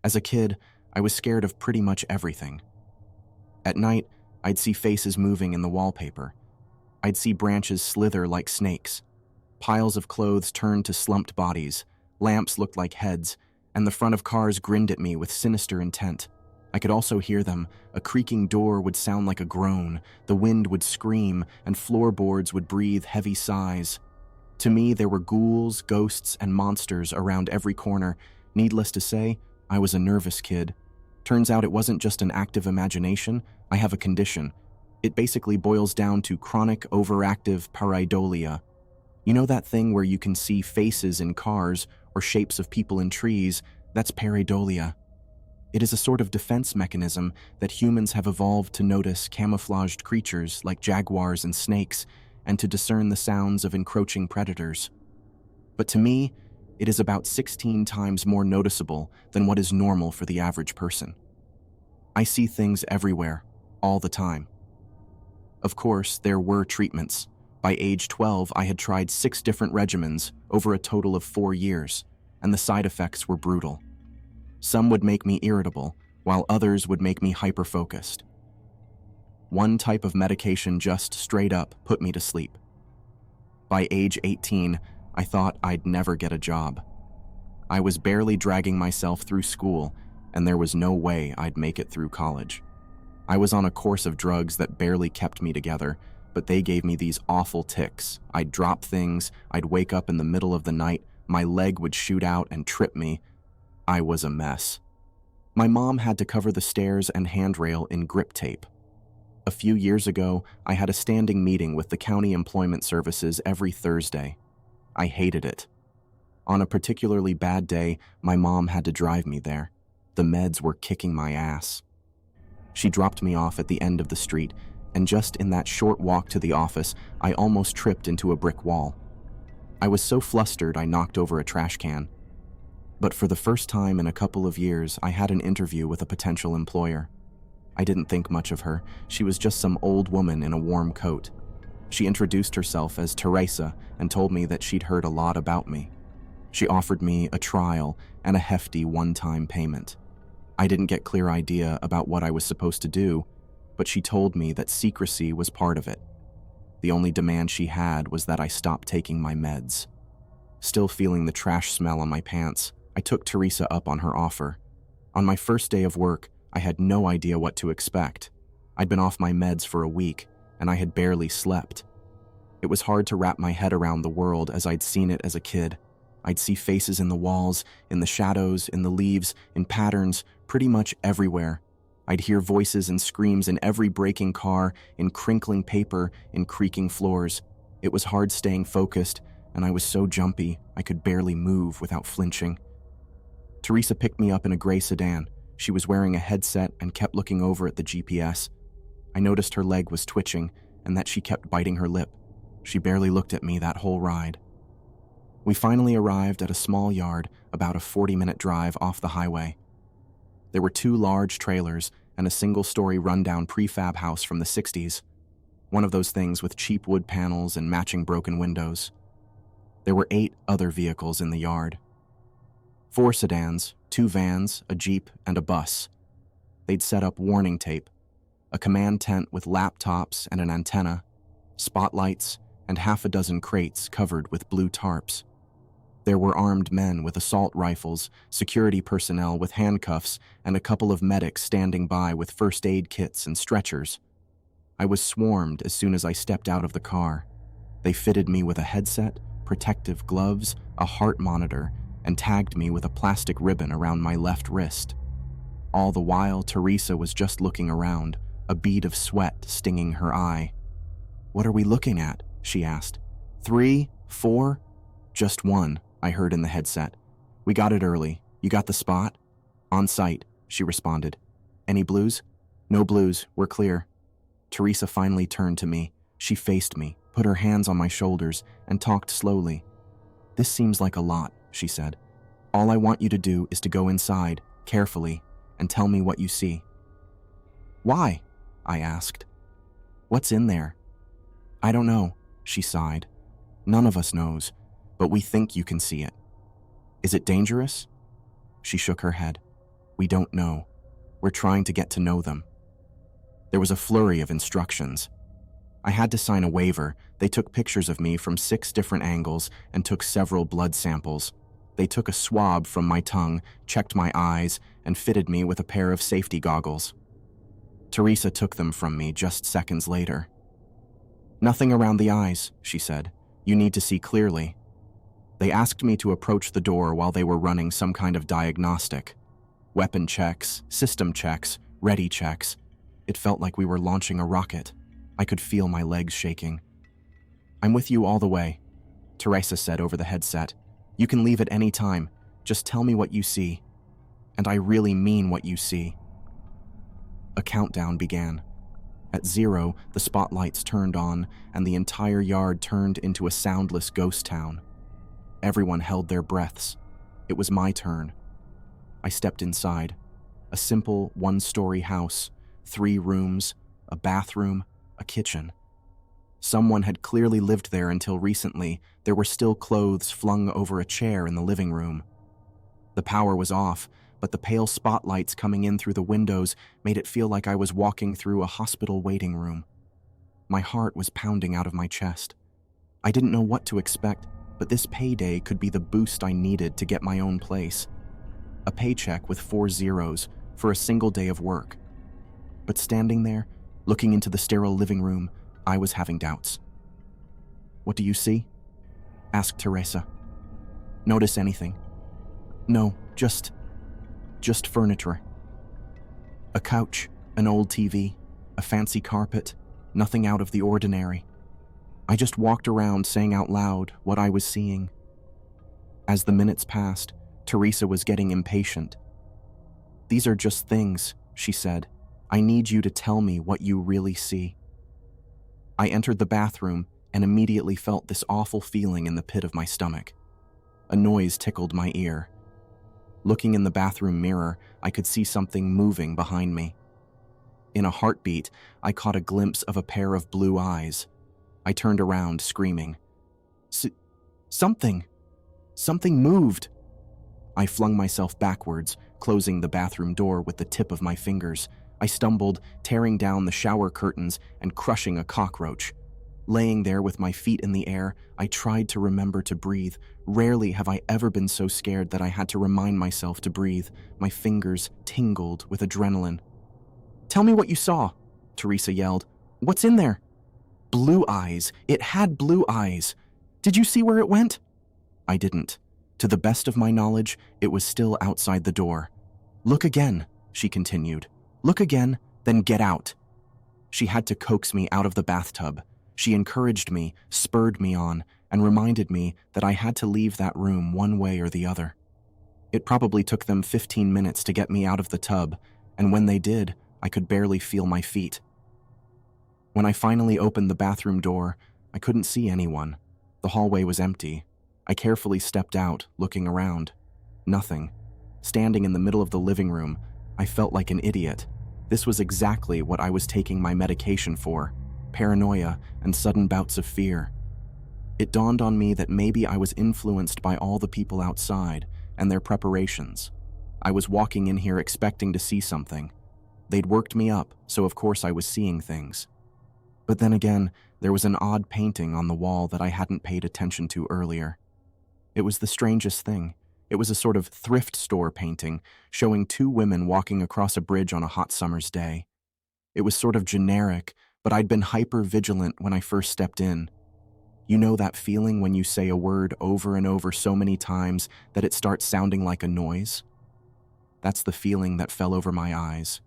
As a kid, I was scared of pretty much everything. At night, I'd see faces moving in the wallpaper. I'd see branches slither like snakes. Piles of clothes turned to slumped bodies, lamps looked like heads, and the front of cars grinned at me with sinister intent. I could also hear them. A creaking door would sound like a groan, the wind would scream, and floorboards would breathe heavy sighs. To me, there were ghouls, ghosts, and monsters around every corner. Needless to say, I was a nervous kid. Turns out it wasn't just an active imagination, I have a condition. It basically boils down to chronic overactive pareidolia. You know that thing where you can see faces in cars or shapes of people in trees? That's pareidolia. It is a sort of defense mechanism that humans have evolved to notice camouflaged creatures like jaguars and snakes and to discern the sounds of encroaching predators. But to me, it is about 16 times more noticeable than what is normal for the average person. I see things everywhere, all the time. Of course, there were treatments. By age 12, I had tried 6 different regimens over a total of 4 years, and the side effects were brutal. Some would make me irritable, while others would make me hyper-focused. One type of medication just straight up put me to sleep. By age 18, I thought I'd never get a job. I was barely dragging myself through school, and there was no way I'd make it through college. I was on a course of drugs that barely kept me together, but they gave me these awful tics. I'd drop things, I'd wake up in the middle of the night, my leg would shoot out and trip me. I was a mess. My mom had to cover the stairs and handrail in grip tape. A few years ago, I had a standing meeting with the county employment services every Thursday. I hated it. On a particularly bad day, my mom had to drive me there. The meds were kicking my ass. She dropped me off at the end of the street, and just in that short walk to the office, I almost tripped into a brick wall. I was so flustered I knocked over a trash can. But for the first time in a couple of years, I had an interview with a potential employer. I didn't think much of her. She was just some old woman in a warm coat. She introduced herself as Teresa and told me that she'd heard a lot about me. She offered me a trial and a hefty one-time payment. I didn't get clear idea about what I was supposed to do, but she told me that secrecy was part of it. The only demand she had was that I stop taking my meds. Still feeling the trash smell on my pants, I took Teresa up on her offer. On my first day of work, I had no idea what to expect. I'd been off my meds for a week, and I had barely slept. It was hard to wrap my head around the world as I'd seen it as a kid. I'd see faces in the walls, in the shadows, in the leaves, in patterns, pretty much everywhere. I'd hear voices and screams in every braking car, in crinkling paper, in creaking floors. It was hard staying focused, and I was so jumpy I could barely move without flinching. Teresa picked me up in a gray sedan. She was wearing a headset and kept looking over at the GPS. I noticed her leg was twitching and that she kept biting her lip. She barely looked at me that whole ride. We finally arrived at a small yard about a 40-minute drive off the highway. There were 2 large trailers and a single-story rundown prefab house from the 60s, one of those things with cheap wood panels and matching broken windows. There were 8 other vehicles in the yard. 4 sedans, 2 vans, a Jeep, and a bus. They'd set up warning tape, a command tent with laptops and an antenna, spotlights, and half a dozen crates covered with blue tarps. There were armed men with assault rifles, security personnel with handcuffs, and a couple of medics standing by with first aid kits and stretchers. I was swarmed as soon as I stepped out of the car. They fitted me with a headset, protective gloves, a heart monitor, and tagged me with a plastic ribbon around my left wrist. All the while, Teresa was just looking around, a bead of sweat stinging her eye. "What are we looking at?" she asked. 3? 4? "Just 1, I heard in the headset. "We got it early. You got the spot?" "On site," she responded. "Any blues?" "No blues. We're clear." Teresa finally turned to me. She faced me, put her hands on my shoulders, and talked slowly. "This seems like a lot," she said. "All I want you to do is to go inside, carefully, and tell me what you see." "Why?" I asked. "What's in there?" "I don't know," she sighed. "None of us knows, but we think you can see it." "Is it dangerous?" She shook her head. We don't know. We're trying to get to know them. There was a flurry of instructions. I had to sign a waiver. They took pictures of me from 6 different angles and took several blood samples. They took a swab from my tongue, checked my eyes, and fitted me with a pair of safety goggles. Teresa took them from me just seconds later. "Nothing around the eyes," she said. "You need to see clearly." They asked me to approach the door while they were running some kind of diagnostic. Weapon checks, system checks, ready checks. It felt like we were launching a rocket. I could feel my legs shaking. "I'm with you all the way," Teresa said over the headset. "You can leave at any time. Just tell me what you see. And I really mean what you see." A countdown began. At 0, the spotlights turned on, and the entire yard turned into a soundless ghost town. Everyone held their breaths. It was my turn. I stepped inside. A simple 1-story house, 3 rooms, a bathroom, a kitchen. Someone had clearly lived there until recently. There were still clothes flung over a chair in the living room. The power was off, but the pale spotlights coming in through the windows made it feel like I was walking through a hospital waiting room. My heart was pounding out of my chest. I didn't know what to expect, but this payday could be the boost I needed to get my own place. A paycheck with 4 zeros for a single day of work. But standing there, looking into the sterile living room, I was having doubts. "What do you see?" asked Teresa. "Notice anything?" "No, just furniture. A couch, an old TV, a fancy carpet, nothing out of the ordinary." I just walked around saying out loud what I was seeing. As the minutes passed, Teresa was getting impatient. "These are just things," she said. "I need you to tell me what you really see." I entered the bathroom and immediately felt this awful feeling in the pit of my stomach. A noise tickled my ear. Looking in the bathroom mirror, I could see something moving behind me. In a heartbeat, I caught a glimpse of a pair of blue eyes. I turned around, screaming. Something moved!" I flung myself backwards, closing the bathroom door with the tip of my fingers. I stumbled, tearing down the shower curtains and crushing a cockroach. Laying there with my feet in the air, I tried to remember to breathe. Rarely have I ever been so scared that I had to remind myself to breathe. My fingers tingled with adrenaline. "Tell me what you saw," Teresa yelled. "What's in there?" "Blue eyes. It had blue eyes. Did you see where it went?" I didn't. To the best of my knowledge, it was still outside the door. "Look again," she continued. "Look again, then get out." She had to coax me out of the bathtub. She encouraged me, spurred me on, and reminded me that I had to leave that room one way or the other. It probably took them 15 minutes to get me out of the tub, and when they did, I could barely feel my feet. When I finally opened the bathroom door, I couldn't see anyone. The hallway was empty. I carefully stepped out, looking around. Nothing. Standing in the middle of the living room, I felt like an idiot. This was exactly what I was taking my medication for: paranoia and sudden bouts of fear. It dawned on me that maybe I was influenced by all the people outside and their preparations. I was walking in here expecting to see something. They'd worked me up, so of course I was seeing things. But then again, there was an odd painting on the wall that I hadn't paid attention to earlier. It was the strangest thing. It was a sort of thrift store painting showing 2 women walking across a bridge on a hot summer's day. It was sort of generic, but I'd been hyper-vigilant when I first stepped in. You know that feeling when you say a word over and over so many times that it starts sounding like a noise? That's the feeling that fell over my eyes.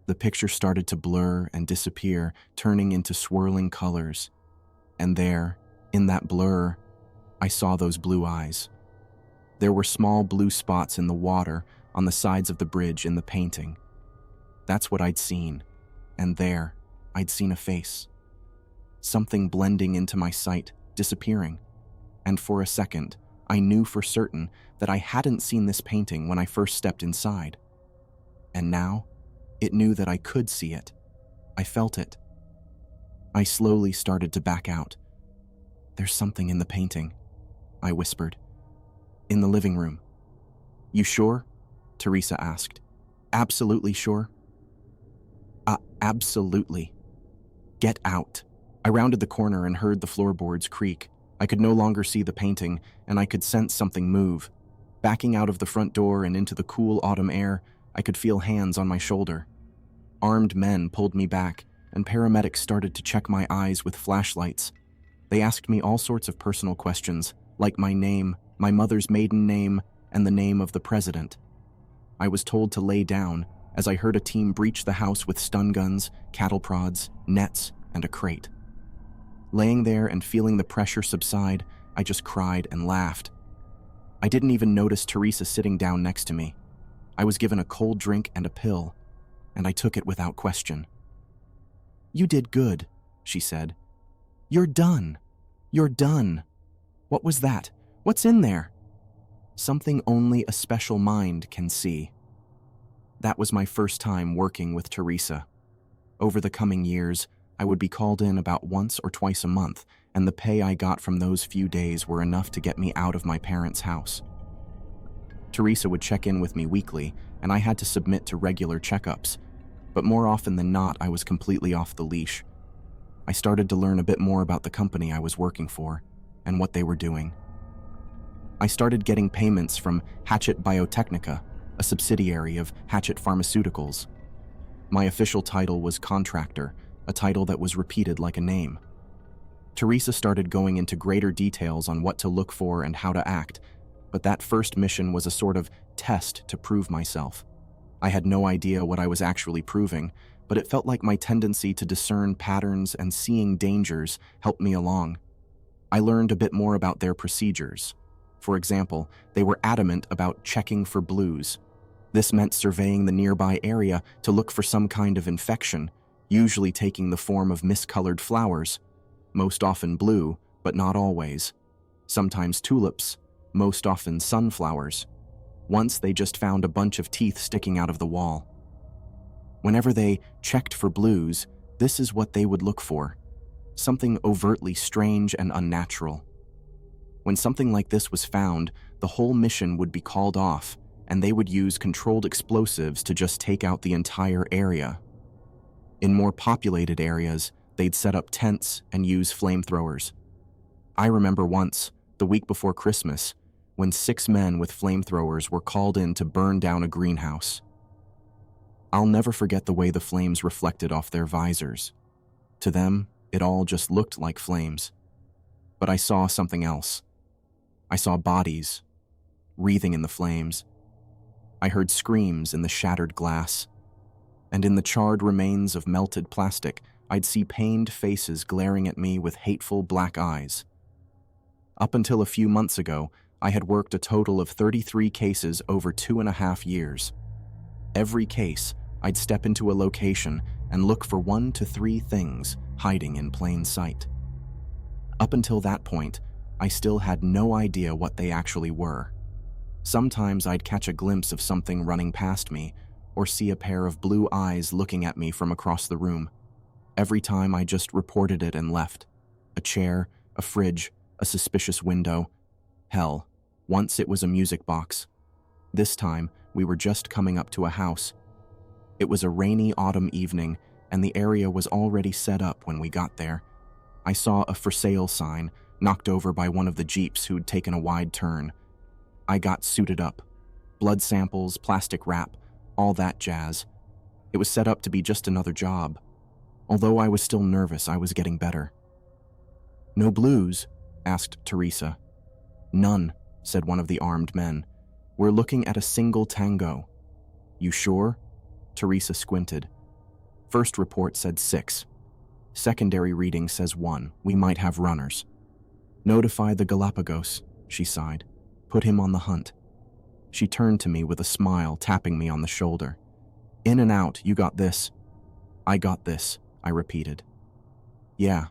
The picture started to blur and disappear, turning into swirling colors. And there, in that blur, I saw those blue eyes. There were small blue spots in the water on the sides of the bridge in the painting. That's what I'd seen. And there, I'd seen a face. Something blending into my sight, disappearing. And for a second, I knew for certain that I hadn't seen this painting when I first stepped inside. And now, it knew that I could see it. I felt it. I slowly started to back out. "There's something in the painting," I whispered. "In the living room." "You sure?" Teresa asked. Absolutely sure? Absolutely. Get out. I rounded the corner and heard the floorboards creak. I could no longer see the painting, and I could sense something move. Backing out of the front door and into the cool autumn air, I could feel hands on my shoulder. Armed men pulled me back, and paramedics started to check my eyes with flashlights. They asked me all sorts of personal questions, like my name, my mother's maiden name, and the name of the president. I was told to lay down, as I heard a team breach the house with stun guns, cattle prods, nets, and a crate. Laying there and feeling the pressure subside, I just cried and laughed. I didn't even notice Teresa sitting down next to me. I was given a cold drink and a pill, and I took it without question. "You did good," she said. "You're done. You're done." "What was that? What's in there?" "Something only a special mind can see." That was my first time working with Teresa. Over the coming years, I would be called in about once or twice a month, and the pay I got from those few days were enough to get me out of my parents' house. Teresa would check in with me weekly, and I had to submit to regular checkups, but more often than not, I was completely off the leash. I started to learn a bit more about the company I was working for and what they were doing. I started getting payments from Hatchet Biotechnica, a subsidiary of Hatchet Pharmaceuticals. My official title was contractor, a title that was repeated like a name. Teresa started going into greater details on what to look for and how to act, but that first mission was a sort of test to prove myself. I had no idea what I was actually proving, but it felt like my tendency to discern patterns and seeing dangers helped me along. I learned a bit more about their procedures. For example, they were adamant about checking for blues. This meant surveying the nearby area to look for some kind of infection, usually taking the form of miscolored flowers, most often blue, but not always. Sometimes tulips, most often sunflowers. Once they just found a bunch of teeth sticking out of the wall. Whenever they checked for blues, this is what they would look for: something overtly strange and unnatural. When something like this was found, the whole mission would be called off, and they would use controlled explosives to just take out the entire area. In more populated areas, they'd set up tents and use flamethrowers. I remember once, the week before Christmas, when 6 men with flamethrowers were called in to burn down a greenhouse. I'll never forget the way the flames reflected off their visors. To them, it all just looked like flames. But I saw something else. I saw bodies, wreathing in the flames. I heard screams in the shattered glass. And in the charred remains of melted plastic, I'd see pained faces glaring at me with hateful black eyes. Up until a few months ago, I had worked a total of 33 cases over 2.5 years. Every case, I'd step into a location and look for 1 to 3 things hiding in plain sight. Up until that point, I still had no idea what they actually were. Sometimes I'd catch a glimpse of something running past me, or see a pair of blue eyes looking at me from across the room. Every time I just reported it and left. A chair, a fridge, a suspicious window. Hell, once it was a music box. This time, we were just coming up to a house. It was a rainy autumn evening, and the area was already set up when we got there. I saw a for sale sign, knocked over by one of the jeeps who'd taken a wide turn. I got suited up. Blood samples, plastic wrap, all that jazz. It was set up to be just another job. Although I was still nervous, I was getting better. "No blues?" asked Teresa. "None," said one of the armed men. "We're looking at a single tango." "You sure?" Teresa squinted. "First report said 6. Secondary reading says 1. We might have runners." "Notify the Galapagos," she sighed. "Put him on the hunt." She turned to me with a smile, tapping me on the shoulder. "In and out, you got this." "I got this," I repeated. "Yeah."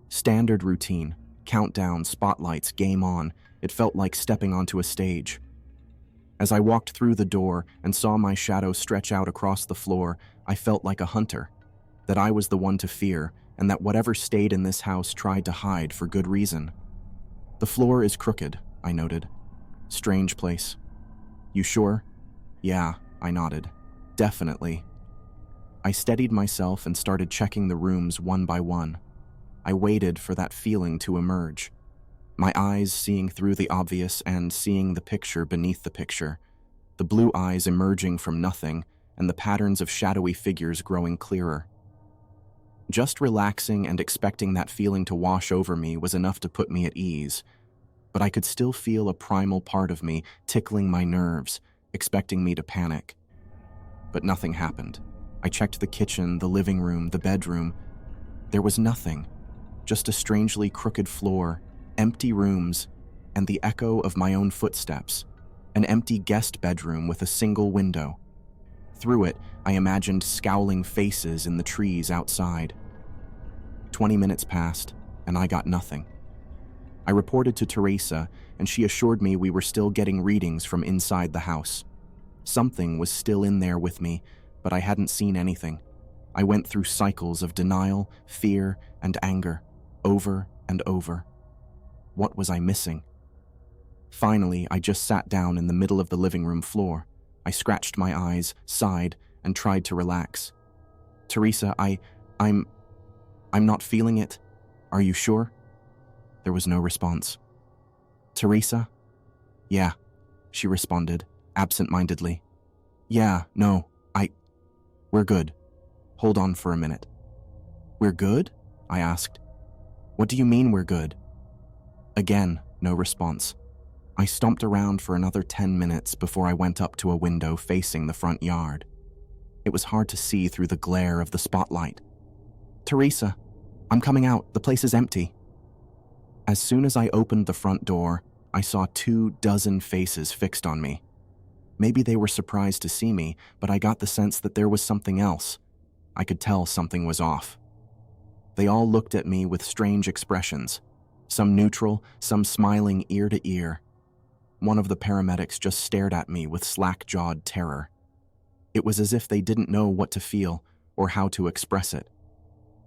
Standard routine. Countdown, spotlights, game on. It felt like stepping onto a stage. As I walked through the door and saw my shadow stretch out across the floor, I felt like a hunter. That I was the one to fear, and that whatever stayed in this house tried to hide for good reason. "The floor is crooked," I noted. "Strange place." "You sure?" "Yeah," I nodded. Definitely. I steadied myself and started checking the rooms one by one. I waited for that feeling to emerge. My eyes seeing through the obvious and seeing the picture beneath the picture, the blue eyes emerging from nothing and the patterns of shadowy figures growing clearer. Just relaxing and expecting that feeling to wash over me was enough to put me at ease, but I could still feel a primal part of me tickling my nerves, expecting me to panic. But nothing happened. I checked the kitchen, the living room, the bedroom. There was nothing, just a strangely crooked floor, empty rooms, and the echo of my own footsteps, an empty guest bedroom with a single window. Through it, I imagined scowling faces in the trees outside. 20 minutes passed, and I got nothing. I reported to Teresa, and she assured me we were still getting readings from inside the house. Something was still in there with me, but I hadn't seen anything. I went through cycles of denial, fear, and anger, over and over. What was I missing? Finally, I just sat down in the middle of the living room floor. I scratched my eyes, sighed, and tried to relax. Teresa, I'm not feeling it. Are you sure? There was no response. Teresa? Yeah, she responded, absent-mindedly. Yeah, no, we're good. Hold on for a minute. We're good? I asked. What do you mean we're good? Again, no response. I stomped around for another 10 minutes before I went up to a window facing the front yard. It was hard to see through the glare of the spotlight. Teresa, I'm coming out. The place is empty. As soon as I opened the front door, I saw 24 faces fixed on me. Maybe they were surprised to see me, but I got the sense that there was something else. I could tell something was off. They all looked at me with strange expressions, some neutral, some smiling ear to ear. One of the paramedics just stared at me with slack-jawed terror. It was as if they didn't know what to feel or how to express it.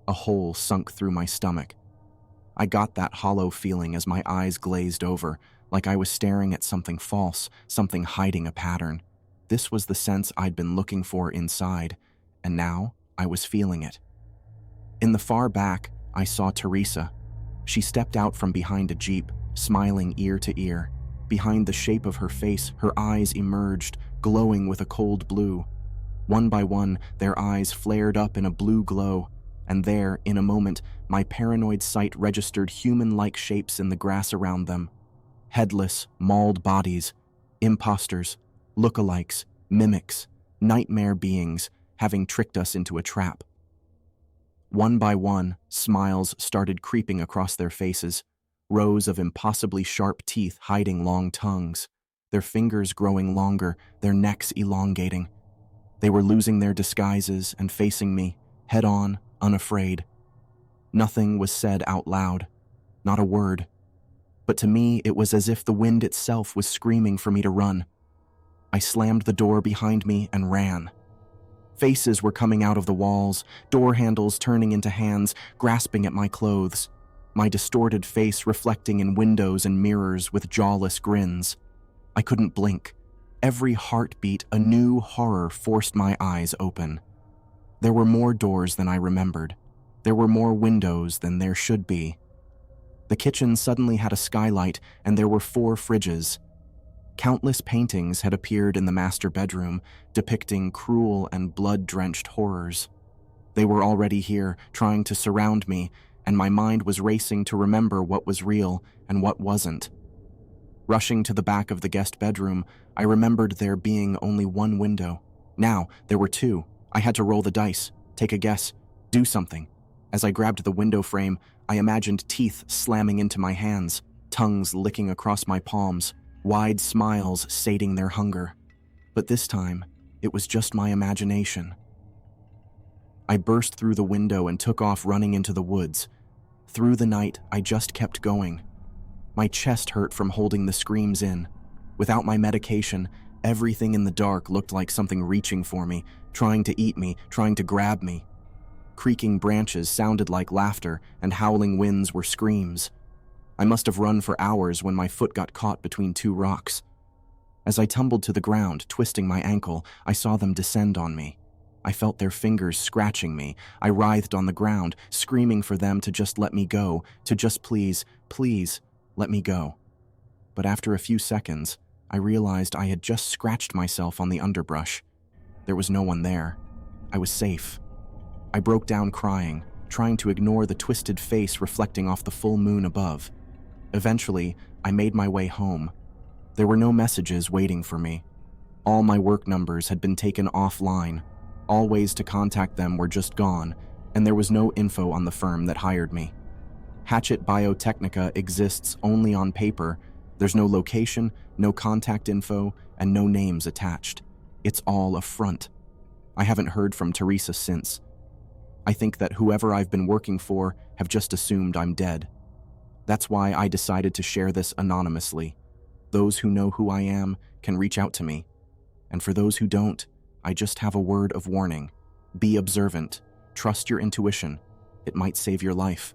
A hole sunk through my stomach. I got that hollow feeling as my eyes glazed over, like I was staring at something false, something hiding a pattern. This was the sense I'd been looking for inside, and now I was feeling it. In the far back, I saw Teresa. She stepped out from behind a jeep, smiling ear to ear. Behind the shape of her face, her eyes emerged, glowing with a cold blue. One by one, their eyes flared up in a blue glow, and there, in a moment, my paranoid sight registered human-like shapes in the grass around them. Headless, mauled bodies, imposters, lookalikes, mimics, nightmare beings, having tricked us into a trap. One by one, smiles started creeping across their faces, rows of impossibly sharp teeth hiding long tongues, their fingers growing longer, their necks elongating. They were losing their disguises and facing me, head-on, unafraid. Nothing was said out loud, not a word. But to me, it was as if the wind itself was screaming for me to run. I slammed the door behind me and ran. Faces were coming out of the walls, door handles turning into hands, grasping at my clothes, my distorted face reflecting in windows and mirrors with jawless grins. I couldn't blink. Every heartbeat, a new horror forced my eyes open. There were more doors than I remembered. There were more windows than there should be. The kitchen suddenly had a skylight, and there were 4 fridges. Countless paintings had appeared in the master bedroom, depicting cruel and blood-drenched horrors. They were already here, trying to surround me, and my mind was racing to remember what was real and what wasn't. Rushing to the back of the guest bedroom, I remembered there being only one window. Now, there were 2. I had to roll the dice, take a guess, do something. As I grabbed the window frame, I imagined teeth slamming into my hands, tongues licking across my palms, wide smiles sating their hunger. But this time, it was just my imagination. I burst through the window and took off running into the woods. Through the night, I just kept going. My chest hurt from holding the screams in. Without my medication, everything in the dark looked like something reaching for me, trying to eat me, trying to grab me. Creaking branches sounded like laughter, and howling winds were screams. I must have run for hours when my foot got caught between 2 rocks. As I tumbled to the ground, twisting my ankle, I saw them descend on me. I felt their fingers scratching me. I writhed on the ground, screaming for them to just let me go, to just please, please, let me go. But after a few seconds, I realized I had just scratched myself on the underbrush. There was no one there. I was safe. I broke down crying, trying to ignore the twisted face reflecting off the full moon above. Eventually, I made my way home. There were no messages waiting for me. All my work numbers had been taken offline. All ways to contact them were just gone, and there was no info on the firm that hired me. Hatchet Biotechnica exists only on paper. There's no location, no contact info, and no names attached. It's all a front. I haven't heard from Teresa since. I think that whoever I've been working for have just assumed I'm dead. That's why I decided to share this anonymously. Those who know who I am can reach out to me. And for those who don't, I just have a word of warning. Be observant. Trust your intuition. It might save your life.